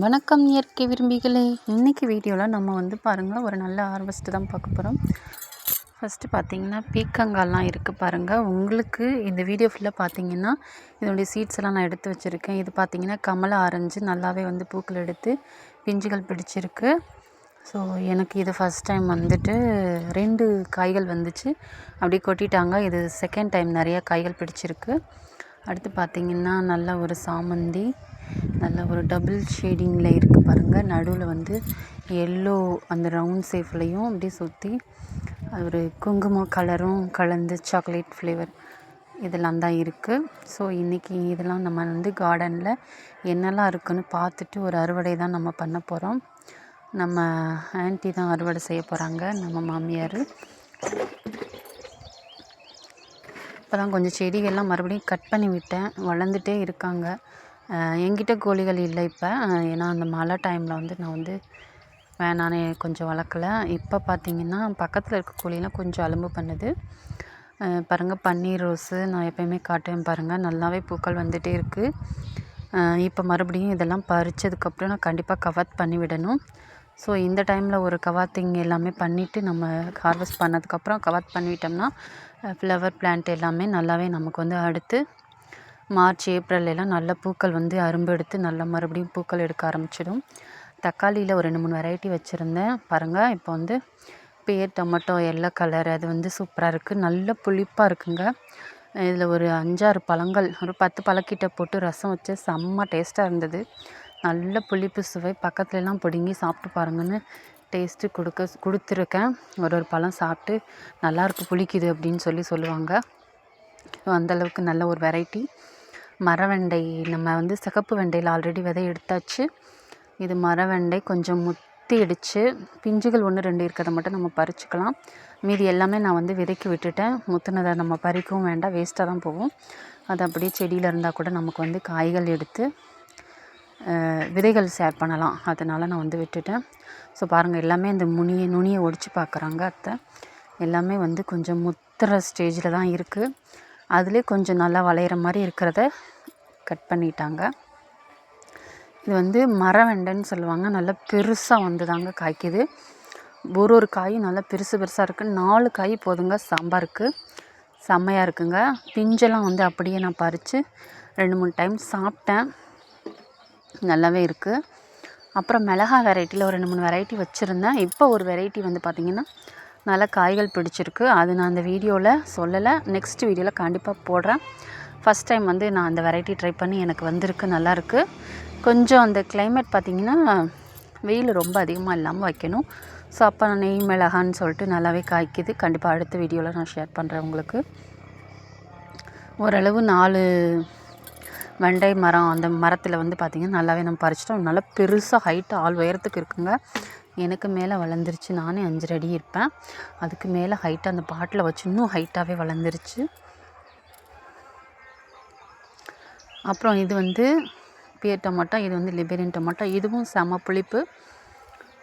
வணக்கம் இயற்கை விரும்பிகளே. இன்றைக்கி வீடியோவில் நம்ம பாருங்கள் ஒரு நல்ல ஹார்வெஸ்ட்டு தான் பார்க்க போகிறோம். ஃபஸ்ட்டு பார்த்திங்கன்னா பீக்கங்காய்லாம் இருக்குது பாருங்கள். உங்களுக்கு இந்த வீடியோ ஃபுல்லாக பார்த்திங்கன்னா இதனுடைய சீட்ஸ் எல்லாம் நான் எடுத்து வச்சுருக்கேன். இது பார்த்திங்கன்னா கமலா ஆரஞ்சு நல்லாவே பூக்கள் எடுத்து பிஞ்சுகள் பிடிச்சிருக்கு. ஸோ எனக்கு இது ஃபஸ்ட் டைம் 2 காய்கள் வந்துச்சு, அப்படியே கொட்டிட்டாங்க. இது செகண்ட் டைம் நிறையா காய்கள் பிடிச்சிருக்கு. அடுத்து பார்த்திங்கன்னா நல்ல ஒரு சாமந்தி, நல்ல ஒரு டபுள் ஷேடிங்கில் இருக்குது பாருங்கள். நடுவில் எல்லோ அந்த ரவுண்ட் ஷேப்லேயும் அப்படியே சுற்றி ஒரு குங்குமம் கலரும் கலந்து சாக்லேட் ஃப்ளேவர் இதெல்லாம் தான் இருக்குது. ஸோ இன்றைக்கி இதெல்லாம் நம்ம கார்டனில் என்னெல்லாம் இருக்குதுன்னு பார்த்துட்டு ஒரு அறுவடை தான் நம்ம பண்ண போகிறோம். நம்ம ஆன்ட்டி தான் அறுவடை செய்ய போகிறாங்க, நம்ம மாமியார். இப்போ தான் கொஞ்சம் செடிகள்லாம் மறுபடியும் கட் பண்ணி விட்டேன், வளர்ந்துட்டே இருக்காங்க. என்கிட்ட கோழிகள் இல்லை இப்போ, ஏன்னா அந்த மழை டைமில் நான் வேணானே கொஞ்சம் வளர்க்கல. இப்போ பார்த்திங்கன்னா பக்கத்தில் இருக்க கோழிலாம் கொஞ்சம் அலும்பு பண்ணுது பாருங்கள். பன்னீர் ரோஸு நான் எப்போயுமே காட்டுவேன் பாருங்கள், நல்லாவே பூக்கள் வந்துகிட்டே இருக்குது. இப்போ மறுபடியும் இதெல்லாம் பறித்ததுக்கப்புறம் நான் கண்டிப்பாக கவாத் பண்ணி விடணும். ஸோ இந்த டைமில் ஒரு கவாத்திங் எல்லாமே பண்ணிவிட்டு நம்ம ஹார்வெஸ்ட் பண்ணதுக்கப்புறம் கவாத் பண்ணிவிட்டோம்னா ஃப்ளவர் பிளான்ட் எல்லாமே நல்லாவே நமக்கு அடுத்து மார்ச் ஏப்ரல் எல்லாம் நல்ல பூக்கள் அரும்பு எடுத்து நல்லா மறுபடியும் பூக்கள் எடுக்க ஆரம்பிச்சிடும். தக்காளியில் ஒரு 2-3 வெரைட்டி வச்சுருந்தேன் பாருங்கள். இப்போ பேர் டொமேட்டோ எல்லோ கலர், அது சூப்பராக இருக்குது, நல்ல புளிப்பாக இருக்குங்க. இதில் ஒரு 5-6 பழங்கள், ஒரு 10 பழக்கிட்ட போட்டு ரசம் வச்சு செம்ம டேஸ்ட்டாக இருந்தது. நல்ல புளிப்பு சுவை. பக்கத்துலலாம் பிடுங்கி சாப்பிட்டு பாருங்கன்னு டேஸ்ட்டு கொடுத்துருக்கேன். ஒரு பழம் சாப்பிட்டு நல்லாயிருக்கு, புளிக்குது அப்படின்னு சொல்லுவாங்க. அந்தளவுக்கு நல்ல ஒரு வெரைட்டி. மரவெண்டை, நம்ம சிகப்பு வெண்டையில் ஆல்ரெடி விதை எடுத்தாச்சு. இது மரவெண்டை கொஞ்சம் முத்திடுச்சு, பிஞ்சுகள் 1-2 இருக்கிறத மட்டும் நம்ம பறிச்சுக்கலாம். மீதி எல்லாமே நான் விதைக்கு விட்டுட்டேன். முத்துனதை நம்ம பறிக்கவும் வேண்டாம், வேஸ்ட்டாக தான் போகும். அது அப்படியே செடியில் இருந்தால் கூட நமக்கு காய்கள் எடுத்து விதைகள் ஷேர் பண்ணலாம், அதனால் நான் விட்டுட்டேன். ஸோ பாருங்கள், எல்லாமே இந்த நுனியை ஒடிச்சு பார்க்குறாங்க அத்தை. எல்லாமே கொஞ்சம் முத்துற ஸ்டேஜில் தான் இருக்குது. அதிலே கொஞ்சம் நல்லா வளையிற மாதிரி இருக்கிறத கட் பண்ணிட்டாங்க. இது மரவெண்டைன்னு சொல்லுவாங்க. நல்லா பெருசாக தாங்க காய்க்குது. ஒரு காயும் நல்லா பெருசாக இருக்குது. 4 காய் போதுங்க சாம்பாருக்கு, செம்மையாக இருக்குங்க. பிஞ்செல்லாம் அப்படியே நான் பறித்து 2-3 டைம் சாப்பிட்டேன், நல்லாவே இருக்குது. அப்புறம் மிளகா வெரைட்டியில் ஒரு 2-3 வெரைட்டி வச்சுருந்தேன். இப்போ ஒரு வெரைட்டி பார்த்திங்கன்னா நல்லா காய்கள் பிடிச்சிருக்கு. அது நான் அந்த வீடியோவில் சொல்லலை, நெக்ஸ்ட் வீடியோவில் கண்டிப்பாக போடுறேன். ஃபஸ்ட் டைம் நான் அந்த வெரைட்டி ட்ரை பண்ணி எனக்கு வந்திருக்கு, நல்லாயிருக்கு. கொஞ்சம் அந்த கிளைமேட் பார்த்திங்கன்னா வெயில் ரொம்ப அதிகமாக இல்லாமல் வைக்கணும். ஸோ அப்போ நெய் மிளகான்னு சொல்லிட்டு நல்லாவே காய்க்குது. கண்டிப்பாக அடுத்த வீடியோவில் நான் ஷேர் பண்ணுறேன் உங்களுக்கு. ஓரளவு 4 வெண்டை மரம், அந்த மரத்தில் பார்த்திங்கன்னா நல்லாவே நம்ம பறிச்சிட்டோம். நல்லா பெருசாக ஹைட்டு ஆள் உயரத்துக்கு இருக்குங்க. எனக்கு மேலே வளர்ந்துருச்சு. நானே 5 அடி இருப்பேன். அதுக்கு மேலே ஹைட்டு அந்த பாட்டில் வச்சு இன்னும் ஹைட்டாகவே வளர்ந்துருச்சு. அப்புறம் இது பியர் டொமேட்டோ, இது லிபேரியன் டொமேட்டோ. இதுவும் செம புளிப்பு.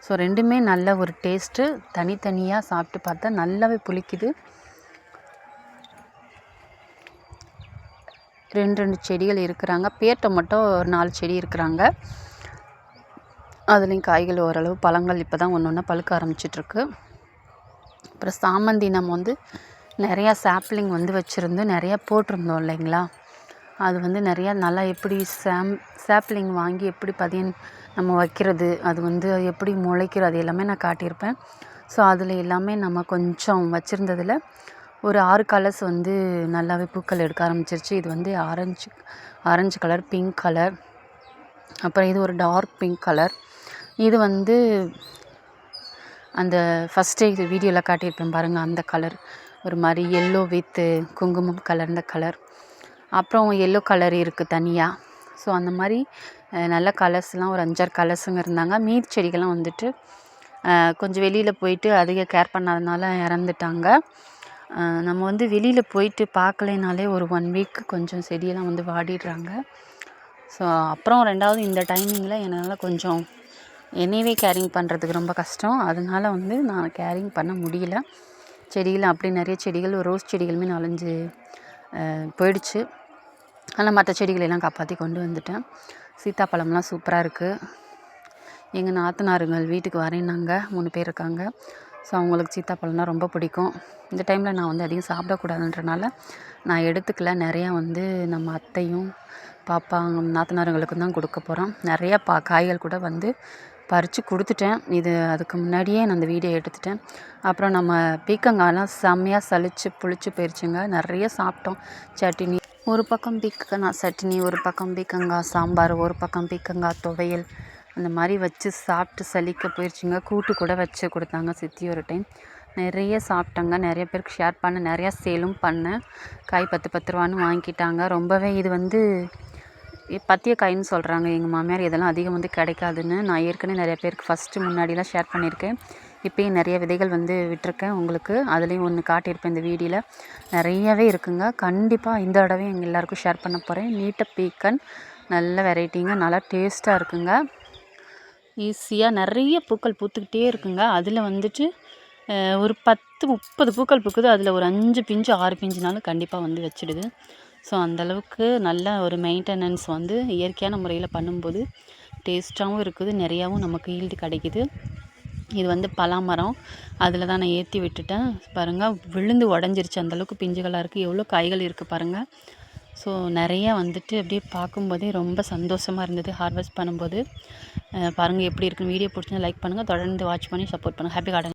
ஸோ 2மே நல்ல ஒரு டேஸ்ட்டு. தனித்தனியாக சாப்பிட்டு பார்த்தா நல்லாவே புளிக்குது. 2 செடிகள் இருக்கிறாங்க. பியர் டொமேட்டோ ஒரு 4 செடி இருக்கிறாங்க. அதுலேயும் காய்கள் ஓரளவு, பழங்கள் இப்போ தான் ஒன்று பழுக்க ஆரம்பிச்சிட்ருக்கு. அப்புறம் சாமந்தி நம்ம நிறையா சாப்ளிங் வச்சுருந்தோம், நிறையா போட்டிருந்தோம் இல்லைங்களா. அது நிறையா நல்லா எப்படி சாப்ளிங் வாங்கி எப்படி நம்ம வைக்கிறது, அது எப்படி முளைக்கிறது, அது எல்லாமே நான் காட்டியிருப்பேன். ஸோ அதில் எல்லாமே நம்ம கொஞ்சம் வச்சுருந்ததில் ஒரு 6 கலர்ஸ் நல்லாவே பூக்கள் எடுக்க ஆரம்பிச்சிருச்சு. இது ஆரஞ்சு கலர், பிங்க் கலர், அப்புறம் இது ஒரு டார்க் பிங்க் கலர். இது அந்த ஃபஸ்ட்டே இது வீடியோவில் காட்டியிருப்பேன் பாருங்கள், அந்த கலர் ஒரு மாதிரி எல்லோ வித் குங்குமம் கலர்ந்த கலர். அப்புறம் எல்லோ கலர் இருக்குது தனியாக. ஸோ அந்த மாதிரி நல்ல கலர்ஸ்லாம் ஒரு 5-6 கலர்ஸுங்க இருந்தாங்க. மீதி செடிகள்லாம் கொஞ்சம் வெளியில் போயிட்டு அதிக கேர் பண்ணாதனால இறந்துட்டாங்க. நம்ம வெளியில் போயிட்டு பார்க்கலைனாலே ஒரு 1 வீக் கொஞ்சம் செடியெல்லாம் வாடிடுறாங்க. ஸோ அப்புறம் 2வது இந்த டைமிங்கில் என்னால் கொஞ்சம் என்னையவே கேரிங் பண்ணுறதுக்கு ரொம்ப கஷ்டம். அதனால நான் கேரிங் பண்ண முடியல. செடிகள் அப்படி நிறைய செடிகள், ரோஸ் செடிகளுமே 4-5 போயிடுச்சு. ஆனால் மற்ற செடிகளெல்லாம் காப்பாற்றி கொண்டு வந்துட்டேன். சீத்தாப்பழம்லாம் சூப்பராக இருக்குது. எங்கள் நாத்தனாருங்கள் வீட்டுக்கு வரேன்னாங்க. 3 பேர் இருக்காங்க. ஸோ அவங்களுக்கு சீத்தாப்பழம்னா ரொம்ப பிடிக்கும். இந்த டைமில் நான் வந்து அதிகம் சாப்பிடக்கூடாதுன்றனால நான் எடுத்துக்கல. நிறையா வந்து நம்ம அத்தையும் பாப்பா நாத்தனாருங்களுக்கும் தான் கொடுக்க போகிறோம். நிறையா காய்கள் கூட வந்து பறித்து கொடுத்துட்டேன். அதுக்கு முன்னாடியே நான் அந்த வீடியோ எடுத்துட்டேன். அப்புறம் நம்ம பீக்கங்காய்லாம் செம்மையாக சலிச்சு புளிச்சு போயிடுச்சுங்க. நிறைய சாப்பிட்டோம். சட்னி ஒரு பக்கம் பீக்கங்காய் சட்னி, ஒரு பக்கம் பீக்கங்காய் சாம்பார், ஒரு பக்கம் பீக்கங்காய் துவையல், அந்த மாதிரி வச்சு சாப்பிட்டு சலிக்க போயிடுச்சுங்க. கூட்டு கூட வச்சு கொடுத்தாங்க சித்தி ஒரு டைம். நிறைய சாப்பிட்டாங்க. நிறைய பேருக்கு ஷேர் பண்ணேன். நிறையா சேலும் பண்ணேன். காய் 10 ரூபான்னு வாங்கிக்கிட்டாங்க. ரொம்பவே இது வந்து பத்திய காயின்னு சொல்கிறாங்க எங்கள் மாமியார். இதெல்லாம் அதிகம் வந்து கிடைக்காதுன்னு. நான் ஏற்கனவே நிறைய பேருக்கு ஃபஸ்ட்டு முன்னாடிலாம் ஷேர் பண்ணியிருக்கேன். இப்போயும் நிறைய விதைகள் வந்து விட்டிருக்கேன் உங்களுக்கு. அதுலேயும் ஒன்று காட்டியிருப்பேன் இந்த வீடியோவில். நிறையவே இருக்குங்க. கண்டிப்பாக இந்த தடவை எங்கள் எல்லாேருக்கும் ஷேர் பண்ண போகிறேன். நீட்ட பீக்கன் நல்ல வெரைட்டிங்க. நல்லா டேஸ்ட்டாக இருக்குங்க. ஈஸியாக நிறைய பூக்கள் பூத்துக்கிட்டே இருக்குங்க. அதில் வந்துட்டு ஒரு 10-30 பூக்கள் பூக்குது. அதில் ஒரு 5 பிஞ்சு 6 பிஞ்சுனாலும் கண்டிப்பாக வந்து வச்சிடுது. ஸோ அந்தளவுக்கு நல்ல ஒரு மெயின்டெனன்ஸ் வந்து இயற்கையான முறையில் பண்ணும்போது டேஸ்ட்டாகவும் இருக்குது. நிறையாவும் நமக்கு ஈல்டு கிடைக்கிது. இது வந்து பலாமரம். அதில் தான் நான் ஏற்றி விட்டுட்டேன். பாருங்கள் விழுந்து உடஞ்சிருச்சு. அந்தளவுக்கு பிஞ்சுகளாக இருக்குது. எவ்வளோ காய்கள் இருக்குது பாருங்கள். ஸோ நிறையா வந்துட்டு அப்படியே பார்க்கும்போதே ரொம்ப சந்தோஷமாக இருந்தது ஹார்வெஸ்ட் பண்ணும்போது. பாருங்கள் எப்படி இருக்குன்னு. வீடியோ பிடிச்சிருந்தா லைக் பண்ணுங்கள். தொடர்ந்து வாட்ச் பண்ணி சப்போர்ட் பண்ணுங்கள். Happy garden.